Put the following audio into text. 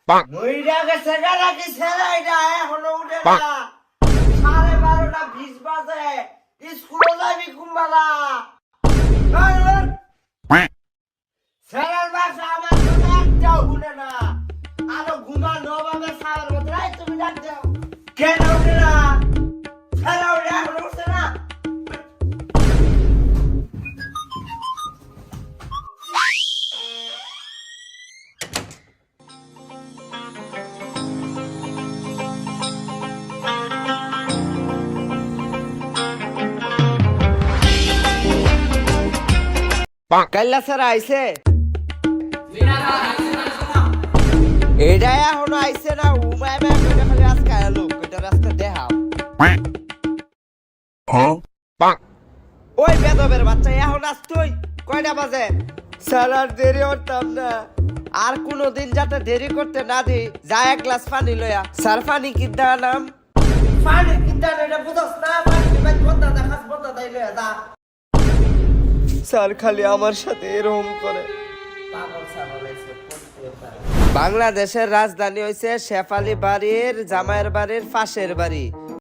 মইরা গেছে গেলা কি ছেলে এটা এখনো উঠে না 12:30 20 বাজে স্কুলে যাবি কুম্বালা ছেলের বাসা আমার কথা একটাও শুনে না আরো ঘুমানো ভাবে সারার মতো তুমি ডাক দাও কেন উঠে না ছেলে উঠে এখনো উঠছে না কাল্লা স্যার আইছে এটা এখনো আইছে না উমায় কইটা খালি আজকে আলো কইটা রাস্তা দেখাও ওই বেদবের বাচ্চা এখন আসতই কয়টা বাজে স্যার আর দেরি করতাম না আর কোনোদিন যাতে দেরি করতে না দি যা এক গ্লাস পানি লয়া স্যার পানি কিদ্দা নাম পানি কিদ্দা এটা বুঝছ না পানি ভাই বন্ধা দেখাস বন্ধা দাই লয়া যা স্যার খালি আমার সাথে এরকম করে বাংলাদেশের রাজধানী হইছে শেফালি বাড়ির জামাইয়ের বাড়ির পাশের বাড়ি